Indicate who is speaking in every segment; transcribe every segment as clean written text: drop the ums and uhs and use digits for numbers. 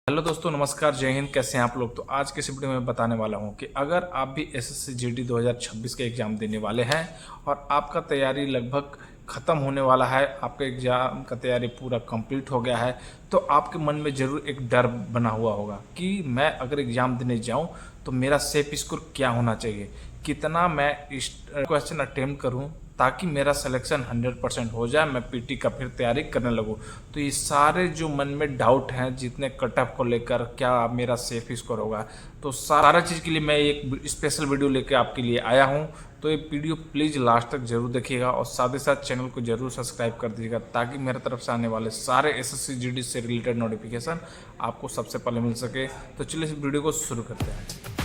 Speaker 1: Hello दोस्तों, नमस्कार, जय हिंद। कैसे हैं आप लोग। तो आज के इस वीडियो में बताने वाला हूं कि अगर आप भी एसएससी जीडी 2026 के एग्ज़ाम देने वाले हैं और आपका तैयारी लगभग ख़त्म होने वाला है, आपका एग्ज़ाम का तैयारी पूरा कंप्लीट हो गया है, तो आपके मन में ज़रूर एक डर बना हुआ होगा कि मैं अगर एग्ज़ाम देने जाऊं तो मेरा सेफ स्कोर क्या होना चाहिए, कितना मैं इस क्वेश्चन अटेम्प्ट करूं ताकि मेरा सिलेक्शन 100% हो जाए, मैं पीटी का फिर तैयारी करने लगूँ। तो ये सारे जो मन में डाउट हैं, जितने कट ऑफ को लेकर क्या मेरा सेफ स्कोर होगा, तो सारा चीज़ के लिए मैं एक स्पेशल वीडियो लेकर आपके लिए आया हूँ। तो ये वीडियो प्लीज़ लास्ट तक जरूर देखिएगा और साथ ही साथ चैनल को जरूर सब्सक्राइब कर दीजिएगा ताकि मेरे तरफ से आने वाले सारे एसएससी जीडी से रिलेटेड नोटिफिकेशन आपको सबसे पहले मिल सके। तो चलिए इस वीडियो को शुरू करते हैं।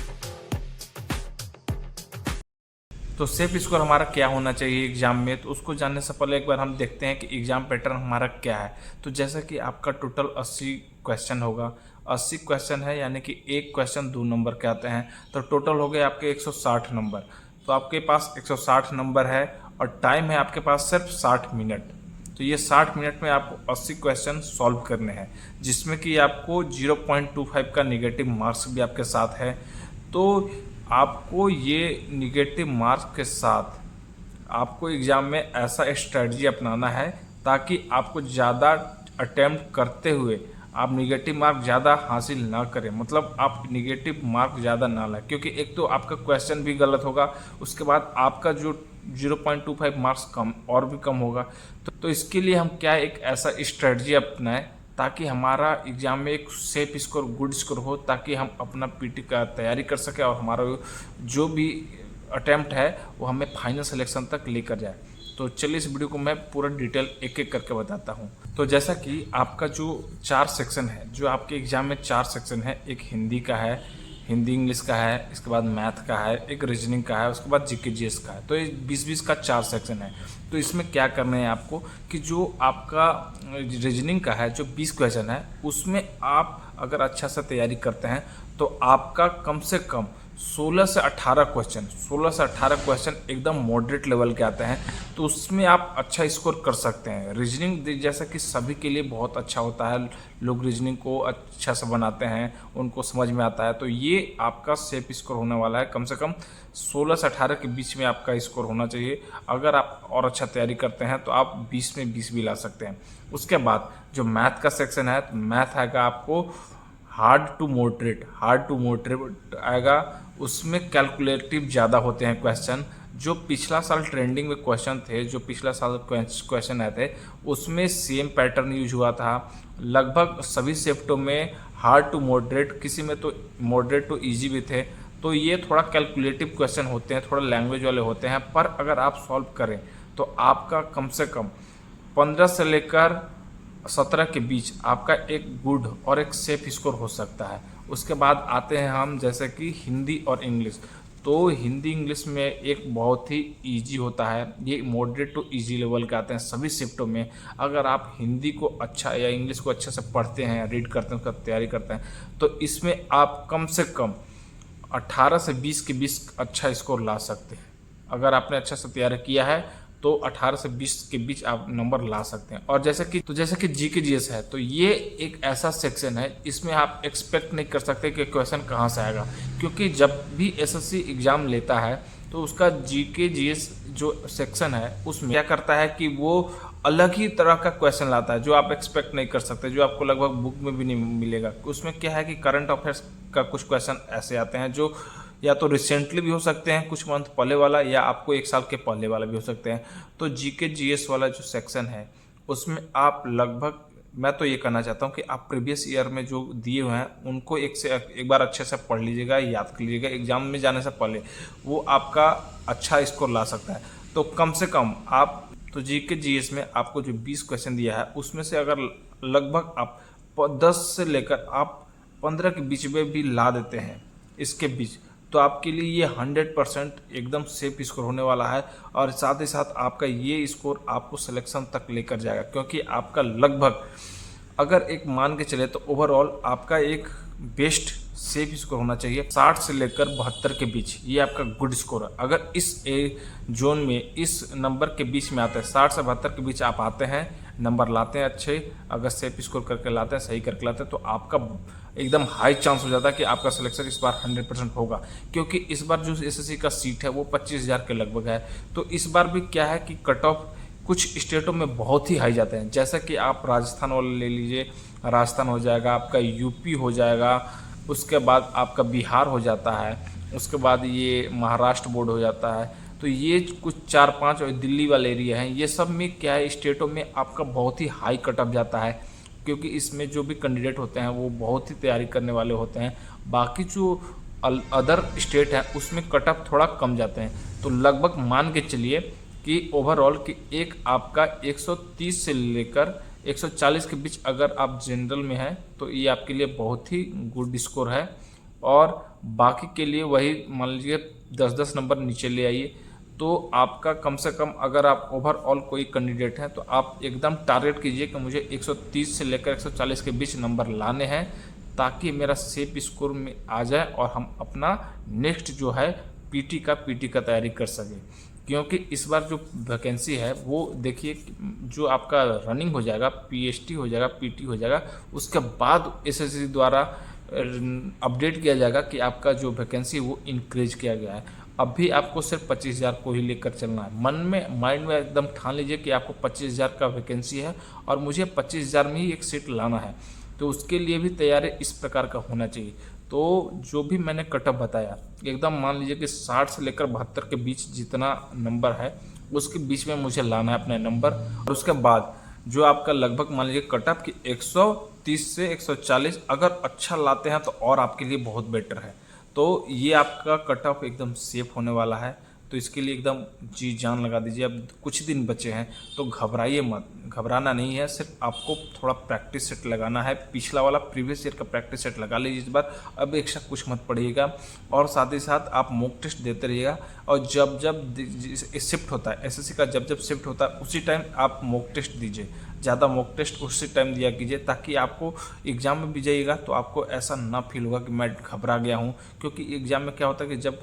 Speaker 1: तो सेफ स्कोर हमारा क्या होना चाहिए एग्जाम में, तो उसको जानने से पहले एक बार हम देखते हैं कि एग्जाम पैटर्न हमारा क्या है। तो जैसा कि आपका टोटल 80 क्वेश्चन होगा, 80 क्वेश्चन है, यानी कि एक क्वेश्चन 2 नंबर के आते हैं, तो टोटल हो गए आपके 160 नंबर। तो आपके पास 160 नंबर है और टाइम है आपके पास सिर्फ 60 मिनट। तो ये 60 मिनट में आपको 80 क्वेश्चन सॉल्व करने हैं, जिसमें कि आपको 0.25 का निगेटिव मार्क्स भी आपके साथ है। तो आपको ये निगेटिव मार्क्स के साथ आपको एग्ज़ाम में ऐसा स्ट्रेटजी अपनाना है ताकि आपको ज़्यादा अटेम्प्ट करते हुए आप निगेटिव मार्क ज़्यादा हासिल ना करें, मतलब आप निगेटिव मार्क ज़्यादा ना लाएं, क्योंकि एक तो आपका क्वेश्चन भी गलत होगा, उसके बाद आपका जो 0.25 मार्क्स कम और भी कम होगा। तो इसके लिए हम क्या एक ऐसा स्ट्रेटजी अपनाएं ताकि हमारा एग्ज़ाम में एक सेफ स्कोर, गुड स्कोर हो, ताकि हम अपना पीटी का तैयारी कर सकें और हमारा जो भी अटैम्प्ट है वो हमें फाइनल सिलेक्शन तक लेकर जाए। तो चलिए इस वीडियो को मैं पूरा डिटेल एक एक करके बताता हूँ। तो जैसा कि आपका जो 4 सेक्शन है, जो आपके एग्ज़ाम में 4 सेक्शन है, एक हिंदी का है, हिंदी इंग्लिश का है, इसके बाद मैथ का है, एक रीजनिंग का है, उसके बाद जीके जीएस का है। तो ये 20-20 का 4 सेक्शन है। तो इसमें क्या करना है आपको कि जो आपका रीजनिंग का है, जो 20 क्वेश्चन है, उसमें आप अगर अच्छा सा तैयारी करते हैं तो आपका कम से कम 16 से 18 क्वेश्चन एकदम मॉडरेट लेवल के आते हैं। तो उसमें आप अच्छा स्कोर कर सकते हैं। रीजनिंग जैसा कि सभी के लिए बहुत अच्छा होता है, लोग रीजनिंग को अच्छा से बनाते हैं, उनको समझ में आता है। तो ये आपका सेफ स्कोर होने वाला है, कम से कम 16 से 18 के बीच में आपका स्कोर होना चाहिए। अगर आप और अच्छा तैयारी करते हैं तो आप 20 में 20 भी ला सकते हैं। उसके बाद जो मैथ का सेक्शन है, तो मैथ आएगा आपको हार्ड टू मोडरेट आएगा। उसमें कैलकुलेटिव ज़्यादा होते हैं क्वेश्चन। जो पिछला साल ट्रेंडिंग में क्वेश्चन थे, जो पिछला साल क्वेश्चन आए थे, उसमें सेम पैटर्न यूज हुआ था। लगभग सभी शिफ्टों में हार्ड टू मॉडरेट, किसी में तो मॉडरेट टू इजी भी थे। तो ये थोड़ा कैलकुलेटिव क्वेश्चन होते हैं, थोड़ा लैंग्वेज वाले होते हैं, पर अगर आप सॉल्व करें तो आपका कम से कम 15 से लेकर 17 के बीच आपका एक गुड और एक सेफ स्कोर हो सकता है। उसके बाद आते हैं हम जैसे कि हिंदी और इंग्लिश। तो हिंदी इंग्लिश में एक बहुत ही इजी होता है, ये मॉडरेट टू इजी लेवल के आते हैं सभी शिफ्टों में। अगर आप हिंदी को अच्छा या इंग्लिश को अच्छे से पढ़ते हैं, रीड करते हैं, उसका तैयारी करते हैं, तो इसमें आप कम से कम 18 से 20 के बीच अच्छा स्कोर ला सकते हैं। अगर आपने अच्छा से तैयारी किया है तो 18 से 20 के बीच आप नंबर ला सकते हैं। और जैसे कि जीके जीएस है, तो ये एक ऐसा सेक्शन है, इसमें आप एक्सपेक्ट नहीं कर सकते कि क्वेश्चन कहाँ से आएगा, क्योंकि जब भी एसएससी एग्जाम लेता है तो उसका जीके जीएस जो सेक्शन है उसमें क्या करता है कि वो अलग ही तरह का क्वेश्चन लाता है, जो आप एक्सपेक्ट नहीं कर सकते, जो आपको लगभग बुक में भी नहीं मिलेगा। उसमें क्या है कि करंट अफेयर्स का कुछ क्वेश्चन ऐसे आते हैं जो या तो रिसेंटली भी हो सकते हैं, कुछ मंथ पहले वाला, या आपको 1 साल के पहले वाला भी हो सकते हैं। तो जीके जीएस वाला जो सेक्शन है उसमें आप लगभग, मैं तो ये कहना चाहता हूँ कि आप प्रीवियस ईयर में जो दिए हुए हैं उनको एक बार अच्छे से पढ़ लीजिएगा, याद कर लीजिएगा, एग्जाम में जाने से पहले वो आपका अच्छा स्कोर ला सकता है। तो कम से कम आप, तो जीके जीएस में आपको जो 20 क्वेश्चन दिया है उसमें से अगर लगभग आप 10 से लेकर आप 15 के बीच में भी ला देते हैं इसके बीच, तो आपके लिए ये 100% एकदम सेफ स्कोर होने वाला है। और साथ ही साथ आपका ये स्कोर आपको सिलेक्शन तक लेकर जाएगा, क्योंकि आपका लगभग, अगर एक मान के चले तो ओवरऑल आपका एक बेस्ट सेफ स्कोर होना चाहिए 60 से लेकर 72 के बीच, ये आपका गुड स्कोर है। अगर इस जोन में, इस नंबर के बीच में आते हैं, 60 से 72 के बीच आप आते हैं, नंबर लाते हैं अच्छे, अगर सेफ स्कोर करके लाते हैं, सही करके लाते हैं, तो आपका एकदम हाई चांस हो जाता है कि आपका सिलेक्शन इस बार 100% होगा। क्योंकि इस बार जो एसएससी का सीट है वो 25,000 के लगभग है। तो इस बार भी क्या है कि कट ऑफ कुछ स्टेटों में बहुत ही हाई जाते हैं, जैसा कि आप राजस्थान वाले ले लीजिए, राजस्थान हो जाएगा, आपका यूपी हो जाएगा, उसके बाद आपका बिहार हो जाता है, उसके बाद ये महाराष्ट्र बोर्ड हो जाता है। तो ये कुछ 4-5 और दिल्ली वाले एरिया हैं, ये सब में क्या है, स्टेटों में आपका बहुत ही हाई कट ऑफ जाता है। क्योंकि इसमें जो भी कैंडिडेट होते हैं वो बहुत ही तैयारी करने वाले होते हैं। बाकी जो अदर स्टेट है उसमें कट ऑफ थोड़ा कम जाते हैं। तो लगभग मान के चलिए कि ओवरऑल कि एक आपका 130 से लेकर 140 के बीच अगर आप जनरल में हैं तो ये आपके लिए बहुत ही गुड स्कोर है। और बाकी के लिए वही मान लीजिए 10-10 नंबर नीचे ले आइए, तो आपका कम से कम, अगर आप ओवरऑल कोई कैंडिडेट हैं तो आप एकदम टारगेट कीजिए कि मुझे 130 से लेकर 140 के बीच नंबर लाने हैं, ताकि मेरा सेफ स्कोर में आ जाए और हम अपना नेक्स्ट जो है पीटी का तैयारी कर सकें। क्योंकि इस बार जो वैकेंसी है वो देखिए, जो आपका रनिंग हो जाएगा, पीएसटी हो जाएगा, पीटी हो जाएगा, उसके बाद एसएससी द्वारा अपडेट किया जाएगा कि आपका जो वैकेंसी वो इंक्रीज किया गया है। अभी आपको सिर्फ 25,000 को ही लेकर चलना है। माइंड में एकदम ठान लीजिए कि आपको 25,000 का वैकेंसी है और मुझे 25,000 में ही एक सीट लाना है। तो उसके लिए भी तैयारी इस प्रकार का होना चाहिए। तो जो भी मैंने कटअप बताया, एकदम मान लीजिए कि 60 से लेकर 72 के बीच जितना नंबर है उसके बीच में मुझे लाना है अपने नंबर। और उसके बाद जो आपका लगभग मान लीजिए कटअप की 130 से 140 अगर अच्छा लाते हैं तो और आपके लिए बहुत बेटर है। तो ये आपका कट ऑफ एकदम सेफ होने वाला है। तो इसके लिए एकदम जी जान लगा दीजिए। अब कुछ दिन बचे हैं तो घबराइए मत, घबराना नहीं है, सिर्फ आपको थोड़ा प्रैक्टिस सेट लगाना है। पिछला वाला प्रीवियस ईयर का प्रैक्टिस सेट लगा लीजिए इस बार, अब एक्स्ट्रा कुछ मत पड़िएगा। और साथ ही साथ आप मॉक टेस्ट देते रहिएगा। और जब जब शिफ्ट होता है एसएससी का, जब जब शिफ्ट होता है उसी टाइम आप मॉक टेस्ट दीजिए, ज़्यादा मॉक टेस्ट उसी टाइम दिया कीजिए, ताकि आपको एग्ज़ाम में भी जाइएगा तो आपको ऐसा ना फील होगा कि मैं घबरा गया हूँ। क्योंकि एग्ज़ाम में क्या होता है कि जब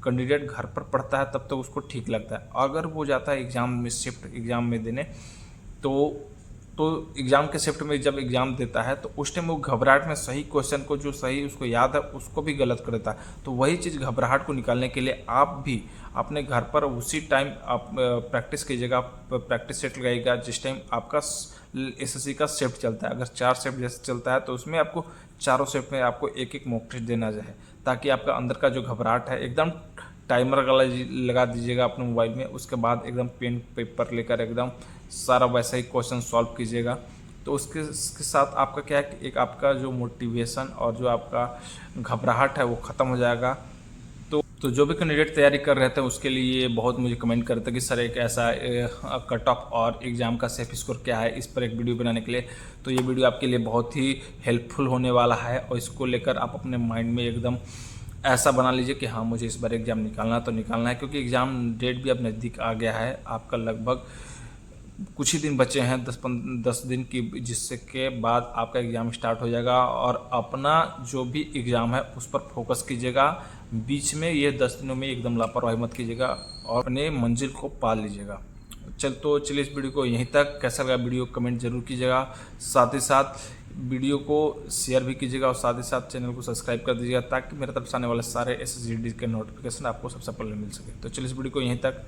Speaker 1: कैंडिडेट घर पर पढ़ता है तब तक उसको ठीक लगता है, अगर वो जाता है एग्ज़ाम में, शिफ्ट एग्ज़ाम में देने, तो एग्ज़ाम के शिफ्ट में जब एग्ज़ाम देता है तो उस टाइम वो घबराहट में सही क्वेश्चन को, जो सही उसको याद है, उसको भी गलत कर देता है। तो वही चीज़ घबराहट को निकालने के लिए आप भी अपने घर पर उसी टाइम आप प्रैक्टिस कीजिएगा, प्रैक्टिस सेट लगाइएगा जिस टाइम आपका एसएससी का शिफ्ट चलता है। अगर 4 शिफ्ट जैसे चलता है तो उसमें आपको चारों शिफ्ट में आपको एक एक मॉक टेस्ट देना जाए, ताकि आपका अंदर का जो घबराहट है, एकदम टाइमर लगा दीजिएगा अपने मोबाइल में। उसके बाद एकदम पेन पेपर लेकर एकदम सारा वैसा ही क्वेश्चन सॉल्व कीजिएगा। तो उसके साथ आपका क्या है कि एक आपका जो मोटिवेशन और जो आपका घबराहट है वो ख़त्म हो जाएगा। तो जो भी कैंडिडेट तैयारी कर रहे थे उसके लिए बहुत मुझे कमेंट कर रहे थे कि सर एक ऐसा कट ऑफ और एग्ज़ाम का सेफ स्कोर क्या है, इस पर एक वीडियो बनाने के लिए। तो ये वीडियो आपके लिए बहुत ही हेल्पफुल होने वाला है। और इसको लेकर आप अपने माइंड में एकदम ऐसा बना लीजिए कि हाँ, मुझे इस बार एग्ज़ाम निकालना तो निकालना है। क्योंकि एग्ज़ाम डेट भी अब नज़दीक आ गया है, आपका लगभग कुछ ही दिन बचे हैं, 10 दिन की, जिससे के बाद आपका एग्ज़ाम स्टार्ट हो जाएगा। और अपना जो भी एग्ज़ाम है उस पर फोकस कीजिएगा। बीच में ये 10 दिनों में एकदम लापरवाही मत कीजिएगा और अपने मंजिल को पा लीजिएगा। चलिए इस वीडियो को यहीं तक। कैसा लगा वीडियो कमेंट जरूर कीजिएगा, साथ ही साथ वीडियो को शेयर भी कीजिएगा और साथ ही साथ चैनल को सब्सक्राइब कर दीजिएगा, ताकि मेरे तरफ से आने वाले सारे एसएससी के नोटिफिकेशन आपको सबसे पहले मिल सके। तो चलिए इस वीडियो को यहीं तक।